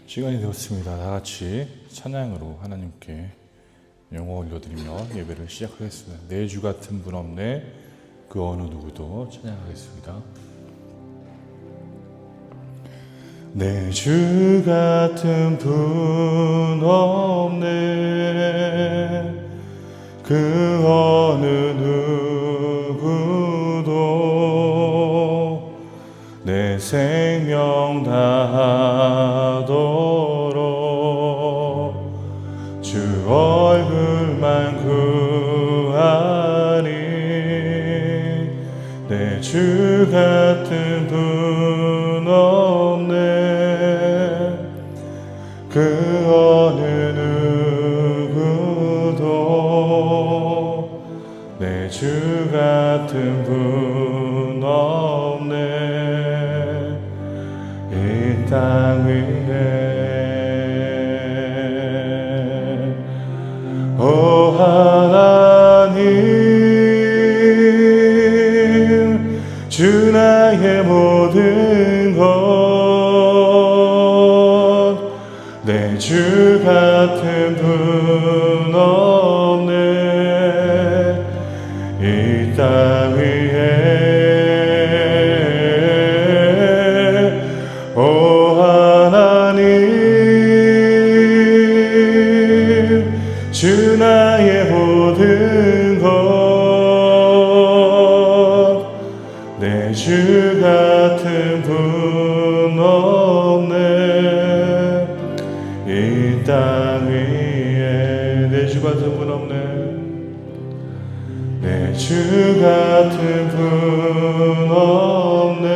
시간이 되었습니다. 다 같이 찬양으로 하나님께 영광 올려드리며 예배를 시작하겠습니다. 내 주 같은 분 없네, 그 어느 누구도 찬양하겠습니다. 내 주 같은 분 없네, 그 어느 누구도 내 생명 다하도록 주 얼굴만 구하니, 내 주 같은 분 없네, 그 어느 누구도 내 주 같은 분 없네. 이 땅 위에 오 하나님, 주 나의 모든 것, 내 주 같은 분 없네. 이 땅 위에 오 하나님, 주 나의 모든 것, 내 주 같은 분 없네. 이 땅 위에 내 주 같은 분 없네, 내 주 같은 분 없네.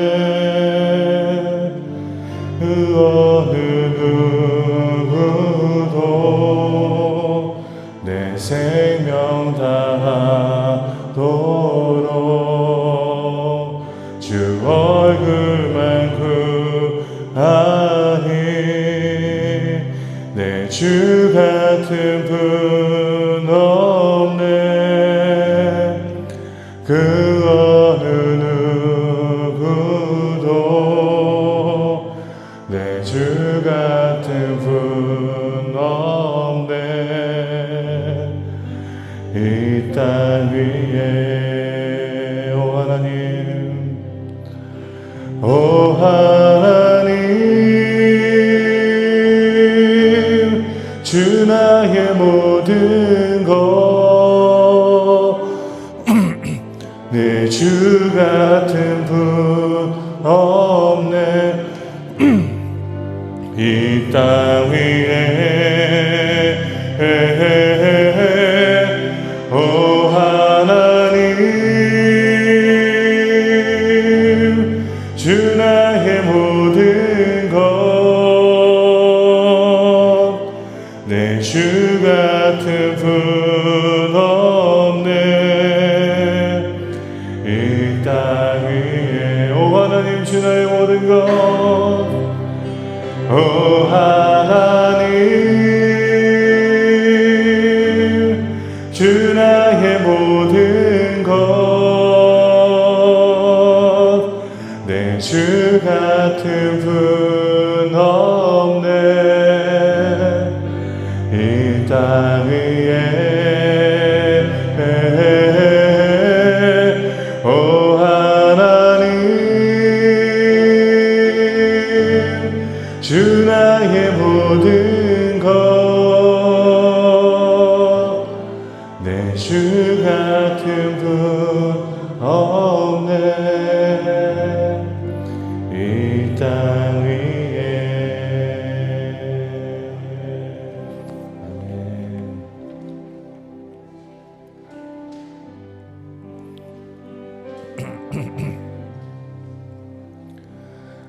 그 어느 누구도 내 생명 다하도록 주 얼굴만 구하니, 내 주 같은 분 없네. 그 어느 누구도 내 주 같은 분 없네. 이 땅 위에 오 하나님, 오 하나님, 주 나의 모든 것, 내 주 같은 분 없네. 이 땅 위에 오 하나님, 주 나의 모든 것, 내 주 같은 분 없네. 이 땅 위에 오 하나님, 주 나의 모든 것, 오 하나님, 주 나의 모든 것, 내 주 같은 분 없네. 이 땅 위에 오 하나님, 주 나의 모든 것, 내 주 같은 분 없네. 이 땅 위에 아멘.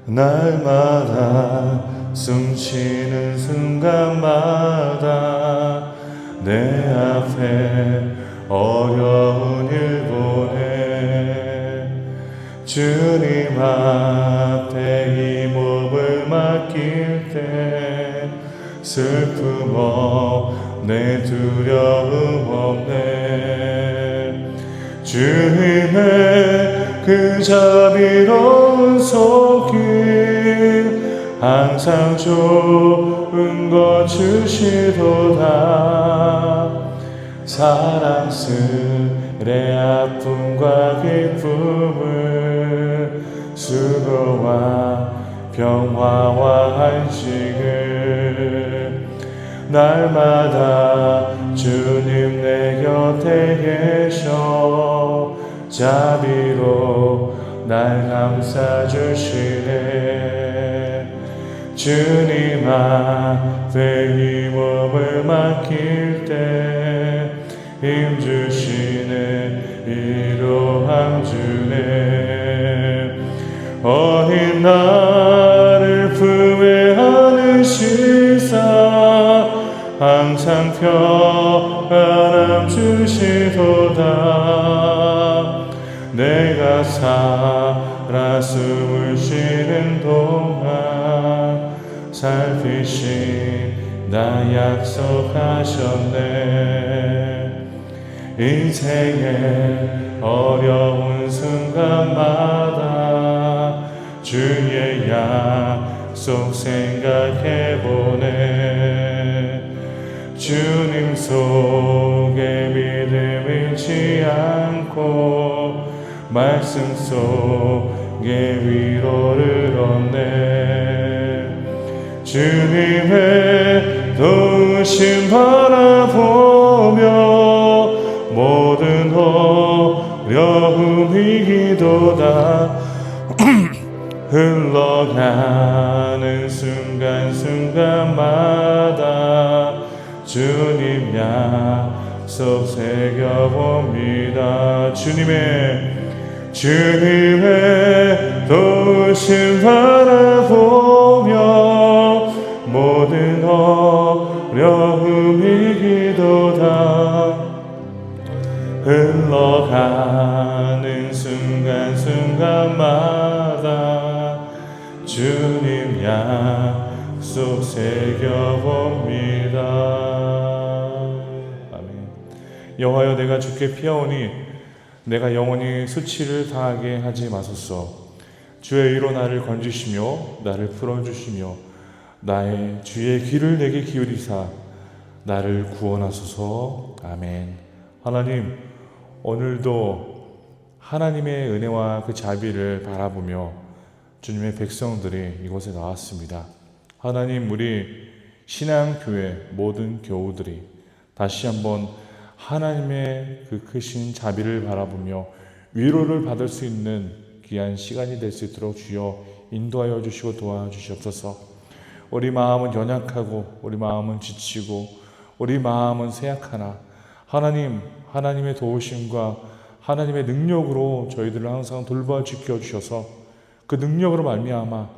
날마다 숨쉬는 순간마다 내 앞에 어려운 일 보내, 주님 앞에 이 몸을 맡길 때 슬픔 없네, 두려움 없네. 주님의 그 자비로운 손길 항상 좋은 것 주시도다. 사랑스레 아픔과 기쁨을 수고와 평화와 안식을 날마다 주님 내 곁에 계셔 자비로 날 감싸주시네. 주님 앞에 이 몸을 맡길 때 힘주시네 위로함 주네. 어린 나를 품에 안으시사 항상 평안함 주시도다. 내가 살아 숨을 쉬는 동안 살피신다 약속하셨네. 인생의 어려운 순간마다 주의 약속 생각해보네. 주님 속에 믿음 잃지 않고 말씀 속에 위로를 얻네. 주님의 도우심 바라보며 모든 어려움 이기도다. 흘러가는 순간순간마다 주님 약속 새겨봅니다. 주님의 도우심 바라보며 모든 어려움 이기도다. 흘러가는 순간순간마다 주님 약속 새겨봅니다. 아멘. 여호와여, 내가 주께 피하오니 내가 영원히 수치를 당하게 하지 마소서. 주의 의로 나를 건지시며 나를 풀어주시며 나의 주의 귀를 내게 기울이사 나를 구원하소서. 아멘. 하나님, 오늘도 하나님의 은혜와 그 자비를 바라보며 주님의 백성들이 이곳에 나왔습니다. 하나님, 우리 신앙교회 모든 교우들이 다시 한번 하나님의 그 크신 자비를 바라보며 위로를 받을 수 있는 귀한 시간이 될 수 있도록 주여 인도하여 주시고 도와주시옵소서. 우리 마음은 연약하고 우리 마음은 지치고 우리 마음은 쇠약하나 하나님의 도우심과 하나님의 능력으로 저희들을 항상 돌봐 지켜주셔서 그 능력으로 말미암아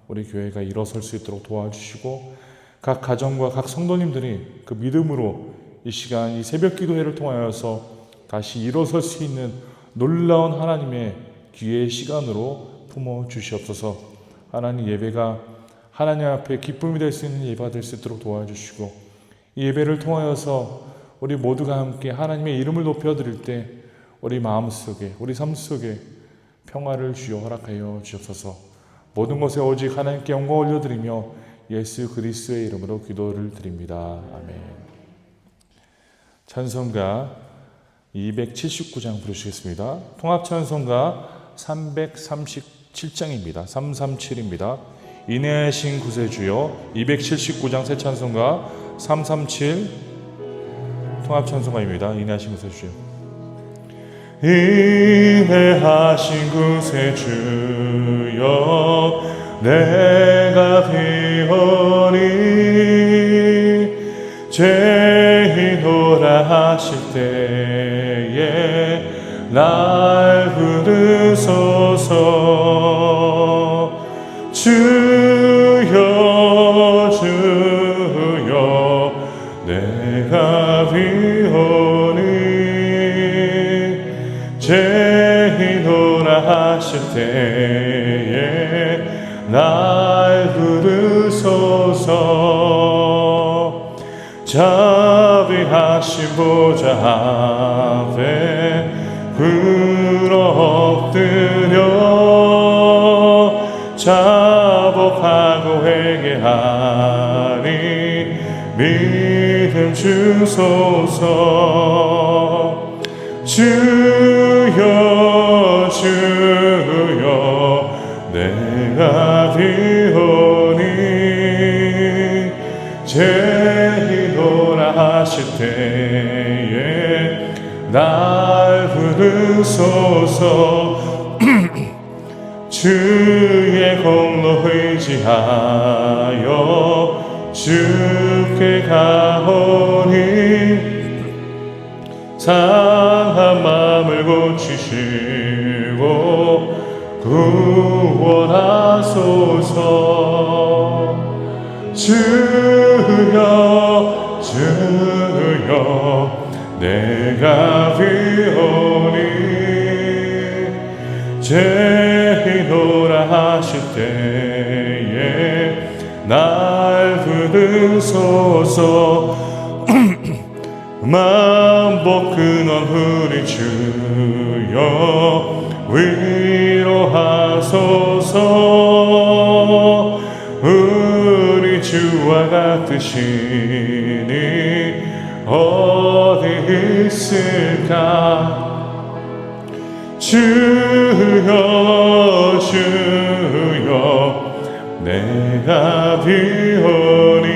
우리 교회가 일어설 수 있도록 도와주시고 각 가정과 각 성도님들이 그 믿음으로 이 시간 이 새벽 기도회를 통하여서 다시 일어설 수 있는 놀라운 하나님의 기회의 시간으로 품어주시옵소서. 하나님, 예배가 하나님 앞에 기쁨이 될 수 있는 예배가 될 수 있도록 도와주시고 이 예배를 통하여서 우리 모두가 함께 하나님의 이름을 높여드릴 때 우리 마음속에 우리 삶 속에 평화를 주여 허락하여 주옵소서. 모든 것에 오직 하나님께 영광 올려드리며 예수 그리스도의 이름으로 기도를 드립니다. 아멘. 찬송가 279장 부르시겠습니다. 통합찬송가 337장입니다. 337입니다. 인내하신 구세주여. 279장 새 찬송가 337 통합찬송가입니다. 인내하신 구세주여. 인내하신 구세주여, 내가 비오니 죄인오라 하실 때에 날 부르소서. 주여 주여 내가 비오니 죄인오라 하실 때에 날 부르소서. 자비하신 보좌 앞에 굴러 엎드려 화복하고 회개하니 믿음 주소서. 주여 주여 내가 비오니 제이노라 하실 때에 날 부르소서. 주의 공로 의지하여 주께 가오니 상한 마음을 고치시고 구원하소서. 주여 주여 내가 비오니 제이노라 하실 때에 날 부르소서. 만복 근원 우리 주여 위로하소서. 우리 주와 같으시니 어디 있을까. 주여 주여 내가 비오니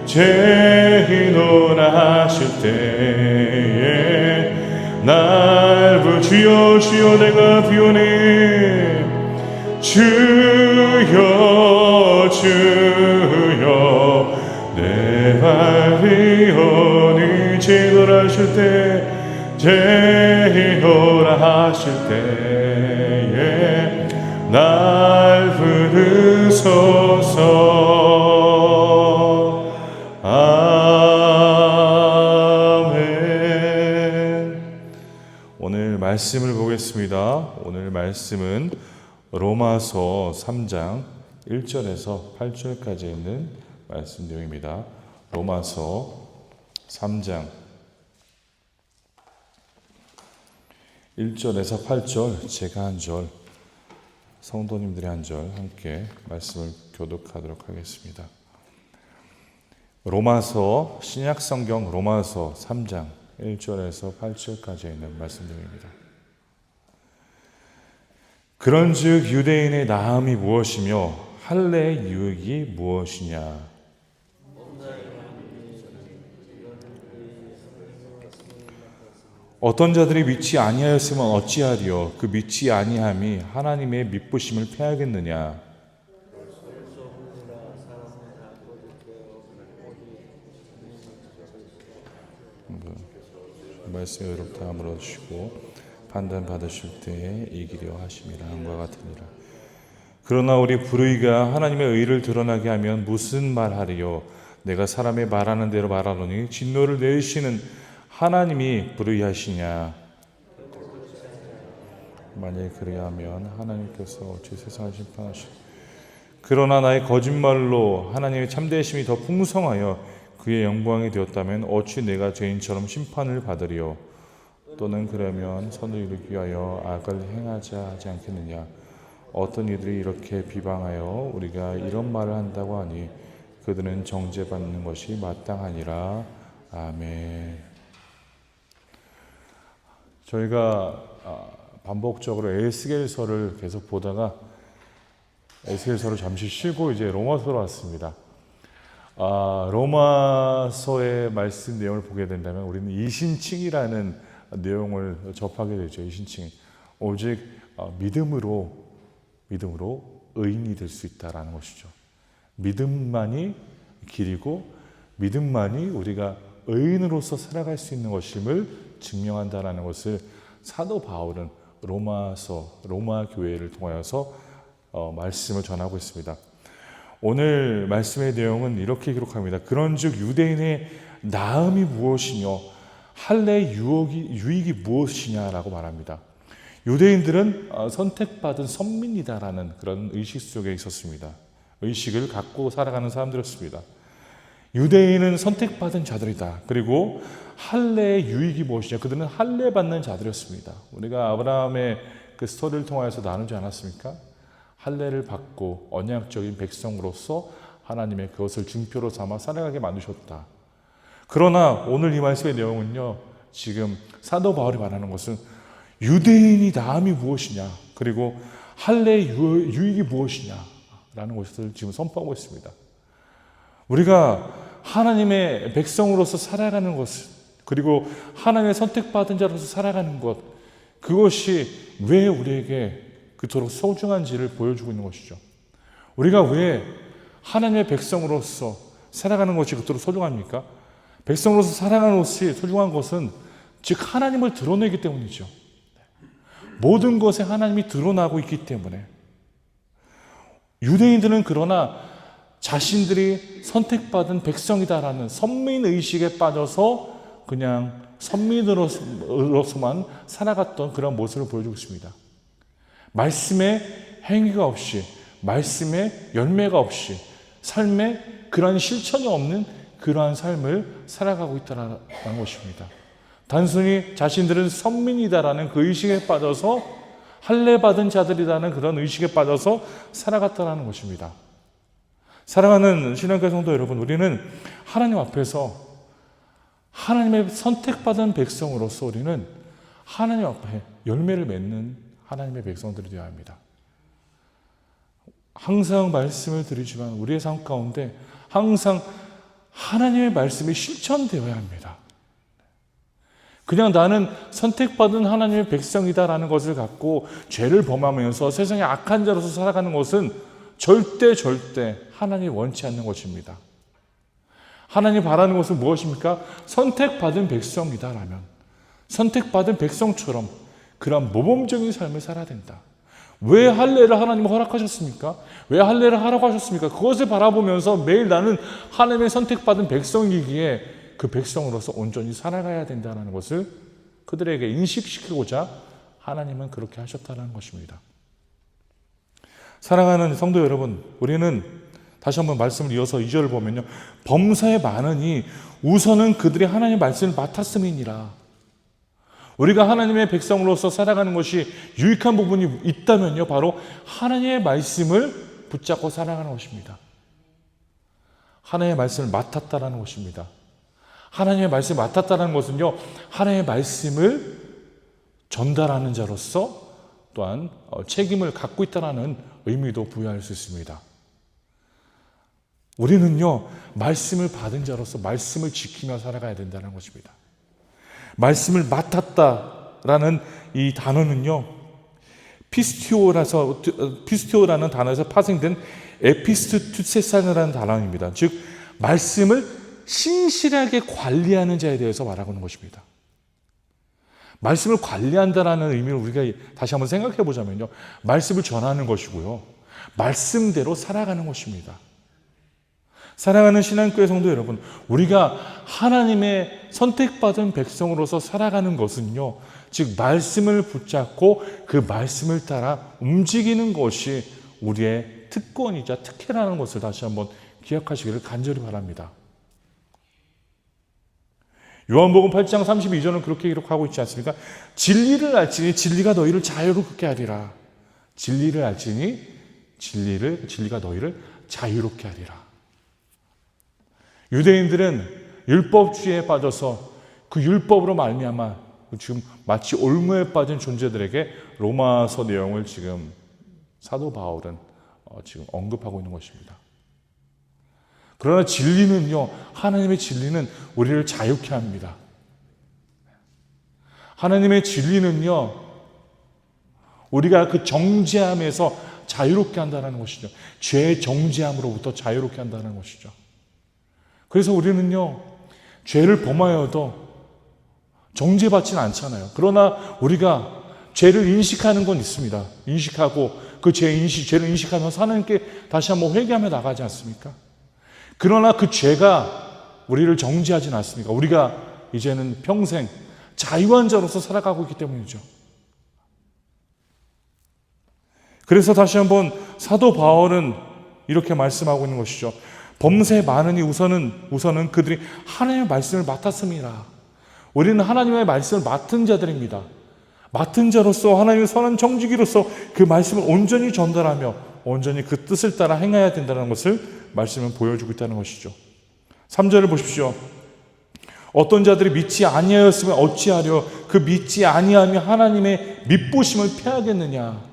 제이노라 하실 때에 날 주여 주여 내가 비오니 주여 주여 내가 비오니 제이노라 하실 때 제이노라 하실 때에 날 부르소서. 아멘. 오늘 말씀을 보겠습니다. 오늘 말씀은 로마서 3장 1절에서 8절까지 있는 말씀 내용입니다. 로마서 3장 1절에서 8절, 제가 한 절, 성도님들이 한 절 함께 말씀을 교독하도록 하겠습니다. 로마서, 신약성경 로마서 3장 1절에서 8절까지 있는 말씀들입니다. 그런즉 유대인의 나음이 무엇이며 할례의 유익이 무엇이냐. 어떤 자들이 믿지 아니하였으면 어찌하리요. 그 믿지 아니함이 하나님의 믿부심을 패하겠느냐. 말씀에 의롭다 함으로 주시고 판단 받으실 때에 이기려 하심이라 함과 같으니라. 그러나 우리 불의가 하나님의 의를 드러나게 하면 무슨 말하리요. 내가 사람의 말하는 대로 말하노니 진노를 내리시는 하나님이 불의하시냐. 만일 그리하면 하나님께서 어찌 세상을 심판하시오. 그러나 나의 거짓말로 하나님의 참되심이 더 풍성하여 그의 영광이 되었다면 어찌 내가 죄인처럼 심판을 받으리요. 또는 그러면 선을 이루기 위하여 악을 행하자 하지 않겠느냐. 어떤 이들이 이렇게 비방하여 우리가 이런 말을 한다고 하니 그들은 정죄받는 것이 마땅하니라. 아멘. 저희가 반복적으로 에스겔서를 계속 보다가 에스겔서를 잠시 쉬고 이제 로마서로 왔습니다. 로마서의 말씀 내용을 보게 된다면 우리는 이신칭이라는 내용을 접하게 되죠. 이신칭. 오직 믿음으로 의인이 될 수 있다라는 것이죠. 믿음만이 길이고 믿음만이 우리가 의인으로서 살아갈 수 있는 것임을 증명한다라는 것을 사도 바울은 로마 교회를 통하여서 말씀을 전하고 있습니다. 오늘 말씀의 내용은 이렇게 기록합니다. 그런즉 유대인의 나음이 무엇이며 할례의 유익이 무엇이냐라고 말합니다. 유대인들은 선택받은 선민이다라는 그런 의식 속에 있었습니다. 의식을 갖고 살아가는 사람들이었습니다. 유대인은 선택받은 자들이다. 그리고 할례의 유익이 무엇이냐? 그들은 할례 받는 자들이었습니다. 우리가 아브라함의 그 스토리를 통해서 나누지 않았습니까? 할례를 받고 언약적인 백성으로서 하나님의 그것을 증표로 삼아 살아가게 만드셨다. 그러나 오늘 이 말씀의 내용은요, 지금 사도 바울이 말하는 것은 유대인이 나음이 무엇이냐, 그리고 할례의 유익이 무엇이냐 라는 것을 지금 선포하고 있습니다. 우리가 하나님의 백성으로서 살아가는 것, 그리고 하나님의 선택받은 자로서 살아가는 것, 그것이 왜 우리에게 그토록 소중한지를 보여주고 있는 것이죠. 우리가 왜 하나님의 백성으로서 살아가는 것이 그토록 소중합니까? 백성으로서 살아가는 것이 소중한 것은 즉 하나님을 드러내기 때문이죠. 모든 것에 하나님이 드러나고 있기 때문에. 유대인들은 그러나 자신들이 선택받은 백성이다라는 선민의식에 빠져서 그냥 선민으로서만 살아갔던 그런 모습을 보여주고 있습니다. 말씀의 행위가 없이, 말씀의 열매가 없이, 삶에 그러한 실천이 없는 그러한 삶을 살아가고 있다는 것입니다. 단순히 자신들은 선민이다라는 그 의식에 빠져서, 할례 받은 자들이라는 그런 의식에 빠져서 살아갔다는 것입니다. 사랑하는 신앙교회 성도 여러분, 우리는 하나님 앞에서 하나님의 선택받은 백성으로서 우리는 하나님 앞에 열매를 맺는 하나님의 백성들이 되어야 합니다. 항상 말씀을 드리지만 우리의 삶 가운데 항상 하나님의 말씀이 실천되어야 합니다. 그냥 나는 선택받은 하나님의 백성이다라는 것을 갖고 죄를 범하면서 세상의 악한 자로서 살아가는 것은 절대 하나님이 원치 않는 것입니다. 하나님이 바라는 것은 무엇입니까? 선택받은 백성이다라면 선택받은 백성처럼 그런 모범적인 삶을 살아야 된다. 왜 할례를 하나님이 허락하셨습니까? 왜 할례를 하라고 하셨습니까? 그것을 바라보면서 매일 나는 하나님의 선택받은 백성이기에 그 백성으로서 온전히 살아가야 된다는 것을 그들에게 인식시키고자 하나님은 그렇게 하셨다는 것입니다. 사랑하는 성도 여러분, 우리는 다시 한번 말씀을 이어서 2절을 보면요, 범사에 많으니 우선은 그들이 하나님의 말씀을 맡았음이니라. 우리가 하나님의 백성으로서 살아가는 것이 유익한 부분이 있다면요, 바로 하나님의 말씀을 붙잡고 살아가는 것입니다. 하나님의 말씀을 맡았다라는 것입니다. 하나님의 말씀을 맡았다는 것은요, 하나님의 말씀을 전달하는 자로서 또한 책임을 갖고 있다는 의미도 부여할 수 있습니다. 우리는요, 말씀을 받은 자로서 말씀을 지키며 살아가야 된다는 것입니다. 말씀을 맡았다라는 이 단어는요, 피스티오라는 단어에서 파생된 에피스투세사라는 단어입니다. 즉, 말씀을 신실하게 관리하는 자에 대해서 말하고 있는 것입니다. 말씀을 관리한다라는 의미를 우리가 다시 한번 생각해 보자면요, 말씀을 전하는 것이고요, 말씀대로 살아가는 것입니다. 사랑하는 신앙교회 성도 여러분, 우리가 하나님의 선택받은 백성으로서 살아가는 것은요, 즉 말씀을 붙잡고 그 말씀을 따라 움직이는 것이 우리의 특권이자 특혜라는 것을 다시 한번 기억하시기를 간절히 바랍니다. 요한복음 8장 32절은 그렇게 기록하고 있지 않습니까? 진리를 알지니 진리가 너희를 자유롭게 하리라. 진리를 알지니 진리가 너희를 자유롭게 하리라. 유대인들은 율법주의에 빠져서 그 율법으로 말미암아 지금 마치 올무에 빠진 존재들에게 로마서 내용을 지금 사도 바울은 지금 언급하고 있는 것입니다. 그러나 진리는요, 하나님의 진리는 우리를 자유케 합니다. 하나님의 진리는요, 우리가 그 정죄함에서 자유롭게 한다는 것이죠. 죄의 정죄함으로부터 자유롭게 한다는 것이죠. 그래서 우리는요, 죄를 범하여도 정죄받지는 않잖아요. 그러나 우리가 죄를 인식하는 건 있습니다. 인식하고 그 죄를 인식하면서 하나님께 다시 한번 회개하며 나가지 않습니까? 그러나 그 죄가 우리를 정죄하지는 않습니까? 우리가 이제는 평생 자유한 자로서 살아가고 있기 때문이죠. 그래서 다시 한번 사도 바울은 이렇게 말씀하고 있는 것이죠. 범사에 많으니 우선은 그들이 하나님의 말씀을 맡았습니다. 우리는 하나님의 말씀을 맡은 자들입니다. 맡은 자로서 하나님의 선한 청지기로서 그 말씀을 온전히 전달하며 온전히 그 뜻을 따라 행해야 된다는 것을 말씀은 보여주고 있다는 것이죠. 3절을 보십시오. 어떤 자들이 믿지 아니하였으면 어찌하려 그 믿지 아니하며 하나님의 밉보심을 패하겠느냐.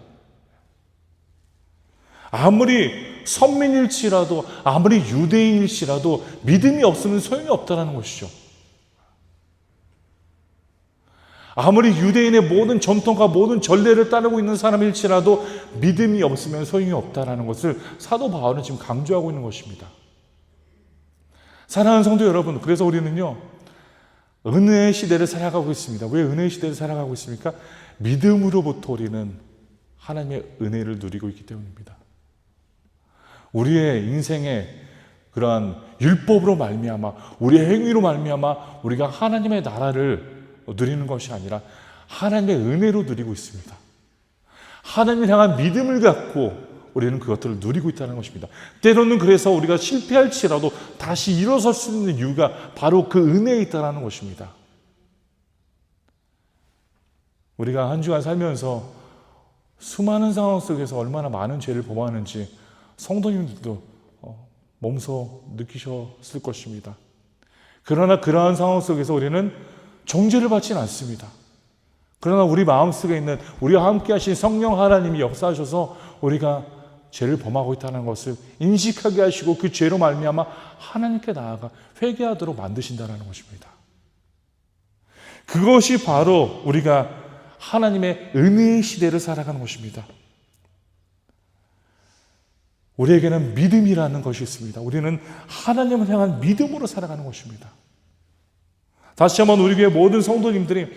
아무리 선민일지라도 아무리 유대인일지라도 믿음이 없으면 소용이 없다는 것이죠. 아무리 유대인의 모든 전통과 모든 전례를 따르고 있는 사람일지라도 믿음이 없으면 소용이 없다는 것을 사도 바울은 지금 강조하고 있는 것입니다. 사랑하는 성도 여러분, 그래서 우리는요 은혜의 시대를 살아가고 있습니다. 왜 은혜의 시대를 살아가고 있습니까? 믿음으로부터 우리는 하나님의 은혜를 누리고 있기 때문입니다. 우리의 인생에 그러한 율법으로 말미암아 우리의 행위로 말미암아 우리가 하나님의 나라를 누리는 것이 아니라 하나님의 은혜로 누리고 있습니다. 하나님을 향한 믿음을 갖고 우리는 그것들을 누리고 있다는 것입니다. 때로는 그래서 우리가 실패할지라도 다시 일어설 수 있는 이유가 바로 그 은혜에 있다는 것입니다. 우리가 한 주간 살면서 수많은 상황 속에서 얼마나 많은 죄를 범하는지 성도님들도 몸소 느끼셨을 것입니다. 그러나 그러한 상황 속에서 우리는 정죄를 받지는 않습니다. 그러나 우리 마음속에 있는 우리와 함께 하신 성령 하나님이 역사하셔서 우리가 죄를 범하고 있다는 것을 인식하게 하시고 그 죄로 말미암아 하나님께 나아가 회개하도록 만드신다는 것입니다. 그것이 바로 우리가 하나님의 은혜의 시대를 살아가는 것입니다. 우리에게는 믿음이라는 것이 있습니다. 우리는 하나님을 향한 믿음으로 살아가는 것입니다. 다시 한번 우리 교회 모든 성도님들이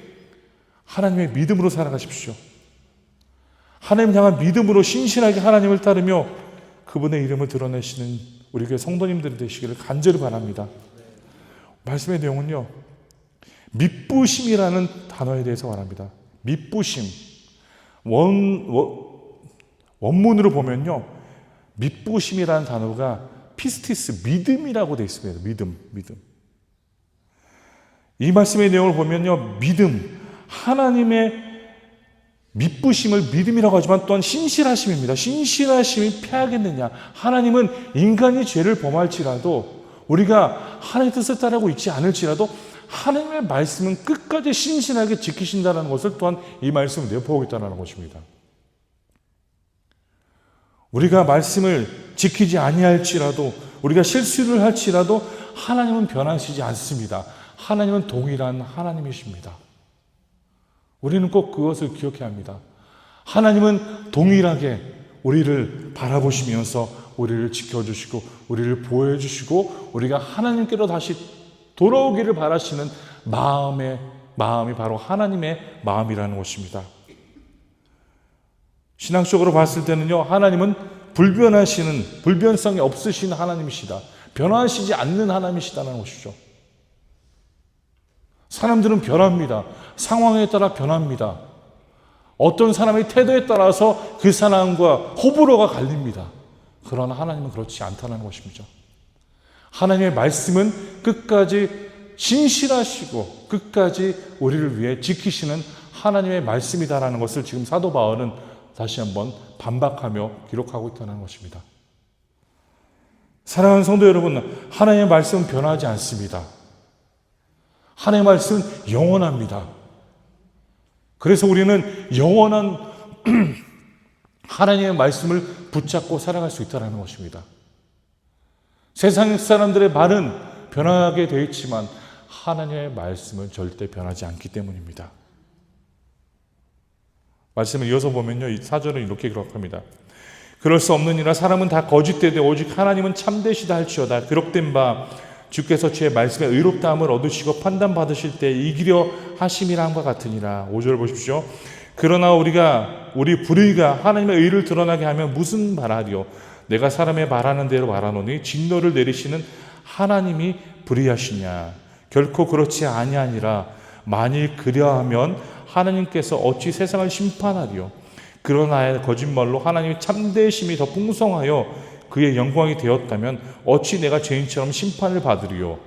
하나님의 믿음으로 살아가십시오. 하나님을 향한 믿음으로 신실하게 하나님을 따르며 그분의 이름을 드러내시는 우리 교회 성도님들이 되시기를 간절히 바랍니다. 말씀의 내용은요, 밉부심이라는 단어에 대해서 말합니다. 밉부심. 원문으로 보면요, 밉부심이라는 단어가 피스티스, 믿음이라고 되어 있습니다. 믿음. 이 말씀의 내용을 보면요, 믿음, 하나님의 밉부심을 믿음이라고 하지만 또한 신실하심입니다. 신실하심이 패하겠느냐. 하나님은 인간이 죄를 범할지라도 우리가 하나님의 뜻을 따르고 있지 않을지라도 하나님의 말씀은 끝까지 신실하게 지키신다는 것을 또한 이 말씀을 내포하고 있다는 것입니다. 우리가 말씀을 지키지 아니할지라도 우리가 실수를 할지라도 하나님은 변하시지 않습니다. 하나님은 동일한 하나님이십니다. 우리는 꼭 그것을 기억해야 합니다. 하나님은 동일하게 우리를 바라보시면서 우리를 지켜주시고 우리를 보호해 주시고 우리가 하나님께로 다시 돌아오기를 바라시는 마음이 바로 하나님의 마음이라는 것입니다. 신앙적으로 봤을 때는요, 하나님은 불변성이 없으신 하나님이시다. 변화하시지 않는 하나님이시다는 것이죠. 사람들은 변합니다. 상황에 따라 변합니다. 어떤 사람의 태도에 따라서 그 사람과 호불호가 갈립니다. 그러나 하나님은 그렇지 않다는 것입니다. 하나님의 말씀은 끝까지 신실하시고 끝까지 우리를 위해 지키시는 하나님의 말씀이다라는 것을 지금 사도 바울은 다시 한번 반박하며 기록하고 있다는 것입니다. 사랑하는 성도 여러분, 하나님의 말씀은 변하지 않습니다. 하나님의 말씀은 영원합니다. 그래서 우리는 영원한 하나님의 말씀을 붙잡고 살아갈 수 있다는 것입니다. 세상 사람들의 말은 변하게 되어 있지만 하나님의 말씀은 절대 변하지 않기 때문입니다. 말씀을 이어서 보면요, 이 4절은 이렇게 기록합니다. 그럴 수 없느니라 사람은 다 거짓되되 오직 하나님은 참되시다 할지어다. 기록된 바 주께서 주의 말씀에 의롭다함을 얻으시고 판단받으실 때 이기려 하심이라 함과 같으니라. 5절 보십시오. 그러나 우리 불의가 하나님의 의를 드러나게 하면 무슨 바라리요? 내가 사람의 말하는 대로 말하노니 진노를 내리시는 하나님이 불의하시냐? 결코 그렇지 아니하니라. 만일 그려하면 하나님께서 어찌 세상을 심판하리요? 그러나 거짓말로 하나님의 참되심이 더 풍성하여 그의 영광이 되었다면 어찌 내가 죄인처럼 심판을 받으리요?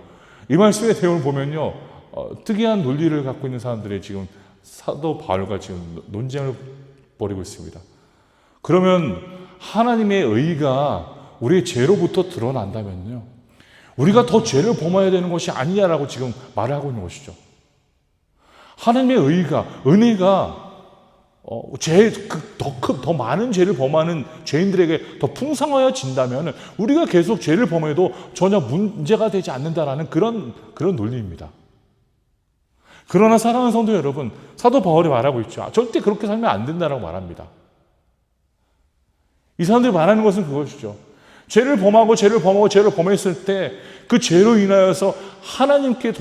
이 말씀의 내용을 보면요, 특이한 논리를 갖고 있는 사람들이 지금 사도 바울과 지금 논쟁을 벌이고 있습니다. 그러면 하나님의 의가 우리의 죄로부터 드러난다면요, 우리가 더 죄를 범해야 되는 것이 아니냐라고 지금 말하고 있는 것이죠. 하나님의 의가, 은혜가 더 많은 죄를 범하는 죄인들에게 더 풍성하여진다면 우리가 계속 죄를 범해도 전혀 문제가 되지 않는다라는 그런 논리입니다. 그러나 사랑하는 성도 여러분, 사도 바울이 말하고 있죠. 절대 그렇게 살면 안 된다라고 말합니다. 이 사람들이 말하는 것은 그것이죠. 죄를 범했을 때 그 죄로 인하여서 하나님께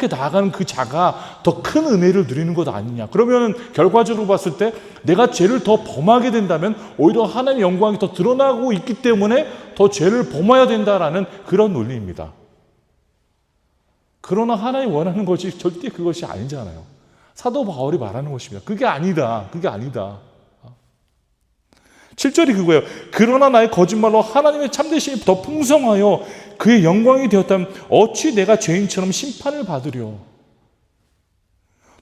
나아가는 그 자가 더 큰 은혜를 누리는 것 아니냐. 그러면 결과적으로 봤을 때 내가 죄를 더 범하게 된다면 오히려 하나님의 영광이 더 드러나고 있기 때문에 더 죄를 범해야 된다라는 그런 논리입니다. 그러나 하나님이 원하는 것이 절대 그것이 아니잖아요. 사도 바울이 말하는 것입니다. 그게 아니다. 7절이 그거예요. 그러나 나의 거짓말로 하나님의 참되심이 더 풍성하여 그의 영광이 되었다면 어찌 내가 죄인처럼 심판을 받으려.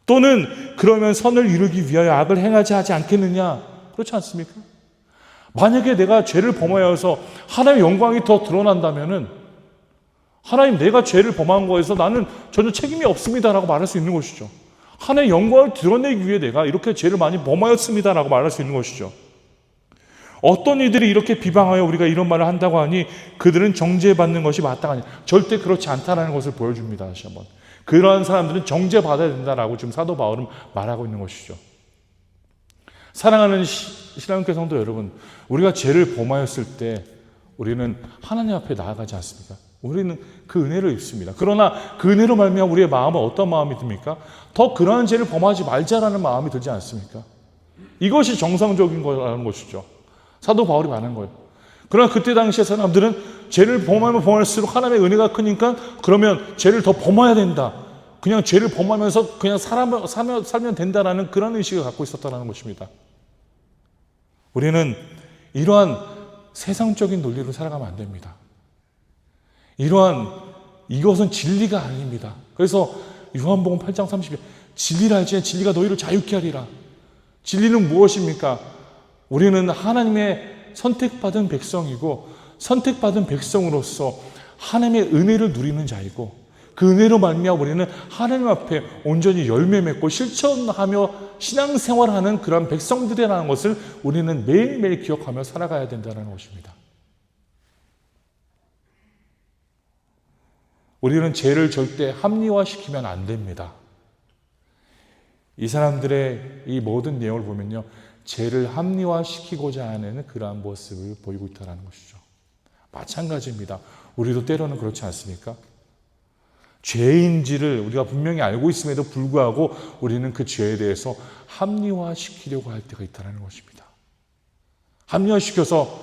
또는 그러면 선을 이루기 위하여 악을 행하지 하지 않겠느냐. 그렇지 않습니까? 만약에 내가 죄를 범하여서 하나님의 영광이 더 드러난다면은 하나님, 내가 죄를 범한 거에서 나는 전혀 책임이 없습니다라고 말할 수 있는 것이죠. 하나님의 영광을 드러내기 위해 내가 이렇게 죄를 많이 범하였습니다라고 말할 수 있는 것이죠. 어떤 이들이 이렇게 비방하여 우리가 이런 말을 한다고 하니 그들은 정죄받는 것이 마땅하냐. 절대 그렇지 않다는 것을 보여줍니다. 다시 한번. 그러한 사람들은 정죄받아야 된다라고 지금 사도 바울은 말하고 있는 것이죠. 사랑하는 신앙교회 성도 여러분, 우리가 죄를 범하였을 때 우리는 하나님 앞에 나아가지 않습니까? 우리는 그 은혜를 입습니다. 그러나 그 은혜로 말미암아 우리의 마음은 어떤 마음이 듭니까? 더 그러한 죄를 범하지 말자라는 마음이 들지 않습니까? 이것이 정상적인 거라는 것이죠. 사도 바울이 말하는 거예요. 그러나 그때 당시에 사람들은 죄를 범하면 범할수록 하나님의 은혜가 크니까 그러면 죄를 더 범해야 된다. 그냥 죄를 범하면서 그냥 살면 된다라는 그런 의식을 갖고 있었다는 것입니다. 우리는 이러한 세상적인 논리로 살아가면 안 됩니다. 이것은 진리가 아닙니다. 그래서 요한복음 8장 30절 진리라 할지니 진리가 너희를 자유케 하리라. 진리는 무엇입니까? 우리는 하나님의 선택받은 백성이고 선택받은 백성으로서 하나님의 은혜를 누리는 자이고 그 은혜로 말미암아 우리는 하나님 앞에 온전히 열매 맺고 실천하며 신앙생활하는 그런 백성들이라는 것을 우리는 매일매일 기억하며 살아가야 된다는 것입니다. 우리는 죄를 절대 합리화시키면 안 됩니다. 이 사람들의 이 모든 내용을 보면요, 죄를 합리화시키고자 하는 그러한 모습을 보이고 있다는 것이죠. 마찬가지입니다. 우리도 때로는 그렇지 않습니까? 죄인지를 우리가 분명히 알고 있음에도 불구하고 우리는 그 죄에 대해서 합리화시키려고 할 때가 있다는 것입니다. 합리화시켜서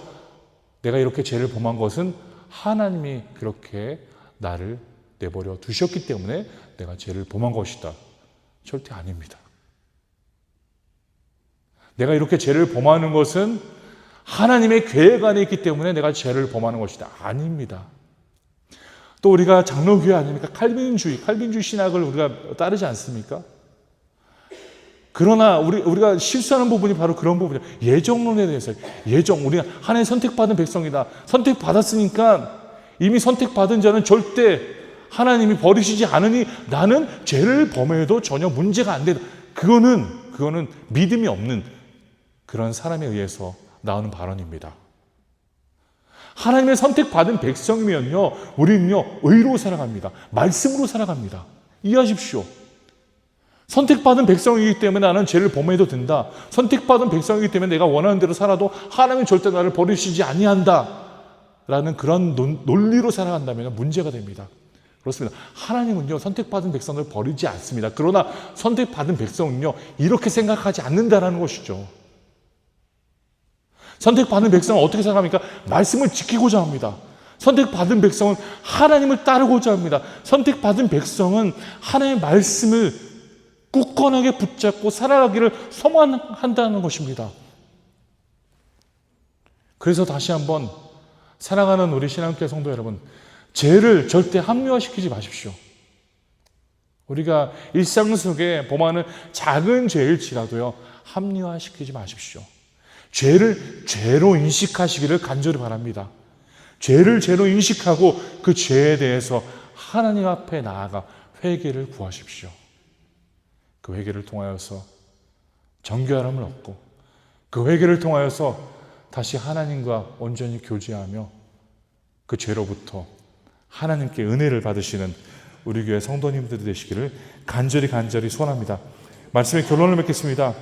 내가 이렇게 죄를 범한 것은 하나님이 그렇게 나를 내버려 두셨기 때문에 내가 죄를 범한 것이다. 절대 아닙니다. 내가 이렇게 죄를 범하는 것은 하나님의 계획 안에 있기 때문에 내가 죄를 범하는 것이다. 아닙니다. 또 우리가 장로교회 아닙니까? 칼빈주의 신학을 우리가 따르지 않습니까? 그러나 우리가 실수하는 부분이 바로 그런 부분이에요. 예정론에 대해서. 우리가 하나님 선택받은 백성이다. 선택받았으니까 이미 선택받은 자는 절대 하나님이 버리시지 않으니 나는 죄를 범해도 전혀 문제가 안 된다. 그거는 믿음이 없는 그런 사람에 의해서 나오는 발언입니다. 하나님의 선택받은 백성이면요, 우리는요, 의로 살아갑니다. 말씀으로 살아갑니다. 이해하십시오. 선택받은 백성이기 때문에 나는 죄를 범해도 된다. 선택받은 백성이기 때문에 내가 원하는 대로 살아도 하나님은 절대 나를 버리시지 아니한다. 라는 그런 논리로 살아간다면 문제가 됩니다. 그렇습니다. 하나님은요, 선택받은 백성을 버리지 않습니다. 그러나 선택받은 백성은요, 이렇게 생각하지 않는다라는 것이죠. 선택받은 백성은 어떻게 생각합니까? 말씀을 지키고자 합니다. 선택받은 백성은 하나님을 따르고자 합니다. 선택받은 백성은 하나님의 말씀을 굳건하게 붙잡고 살아가기를 소망한다는 것입니다. 그래서 다시 한번 사랑하는 우리 신앙교회 성도 여러분, 죄를 절대 합리화시키지 마십시오. 우리가 일상 속에 범하는 작은 죄일지라도요, 합리화시키지 마십시오. 죄를 죄로 인식하시기를 간절히 바랍니다. 죄를 죄로 인식하고 그 죄에 대해서 하나님 앞에 나아가 회개를 구하십시오. 그 회개를 통하여서 정결함을 얻고 그 회개를 통하여서 다시 하나님과 온전히 교제하며 그 죄로부터 하나님께 은혜를 받으시는 우리 교회 성도님들이 되시기를 간절히 소원합니다. 말씀의 결론을 맺겠습니다.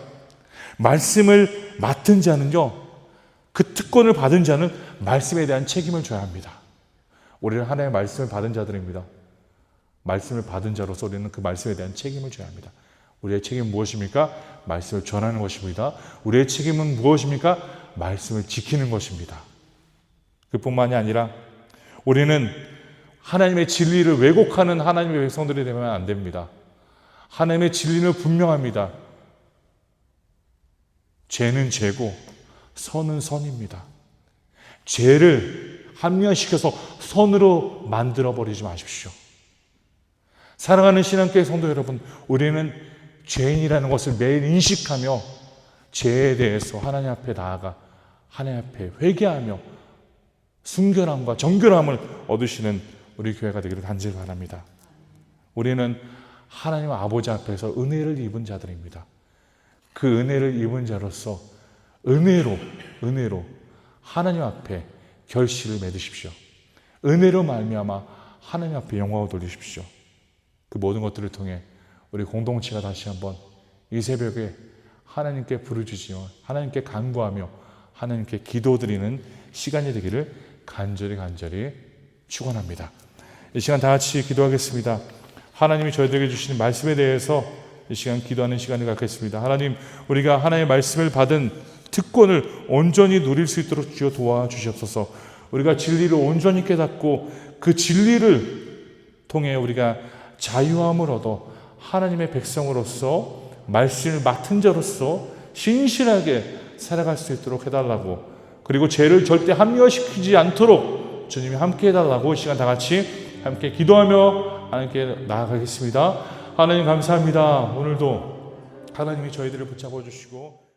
말씀을 맡은 자는요, 그 특권을 받은 자는 말씀에 대한 책임을 져야 합니다. 우리는 하나님의 말씀을 받은 자들입니다. 말씀을 받은 자로서 우리는 그 말씀에 대한 책임을 져야 합니다. 우리의 책임은 무엇입니까? 말씀을 전하는 것입니다. 우리의 책임은 무엇입니까? 말씀을 지키는 것입니다. 그뿐만이 아니라 우리는 하나님의 진리를 왜곡하는 하나님의 백성들이 되면 안 됩니다. 하나님의 진리는 분명합니다. 죄는 죄고 선은 선입니다. 죄를 합리화시켜서 선으로 만들어버리지 마십시오. 사랑하는 신앙교회 성도 여러분, 우리는 죄인이라는 것을 매일 인식하며 죄에 대해서 하나님 앞에 나아가 하나님 앞에 회개하며 순결함과 정결함을 얻으시는 우리 교회가 되기를 간절히 바랍니다. 우리는 하나님 아버지 앞에서 은혜를 입은 자들입니다. 그 은혜를 입은 자로서 은혜로 하나님 앞에 결실을 맺으십시오. 은혜로 말미암아 하나님 앞에 영광을 돌리십시오. 그 모든 것들을 통해 우리 공동체가 다시 한번 이 새벽에 하나님께 부르짖으며 하나님께 간구하며 하나님께 기도드리는 시간이 되기를 간절히 축원합니다. 이 시간 다 같이 기도하겠습니다. 하나님이 저희들에게 주시는 말씀에 대해서 이 시간 기도하는 시간을 갖겠습니다. 하나님, 우리가 하나님의 말씀을 받은 특권을 온전히 누릴 수 있도록 주여 도와주시옵소서. 우리가 진리를 온전히 깨닫고 그 진리를 통해 우리가 자유함을 얻어 하나님의 백성으로서 말씀을 맡은 자로서 신실하게 살아갈 수 있도록 해달라고, 그리고 죄를 절대 합리화시키지 않도록 주님이 함께 해달라고 이 시간 다 같이 함께 기도하며 하나님께 나아가겠습니다. 하나님 감사합니다. 오늘도 하나님이 저희들을 붙잡아 주시고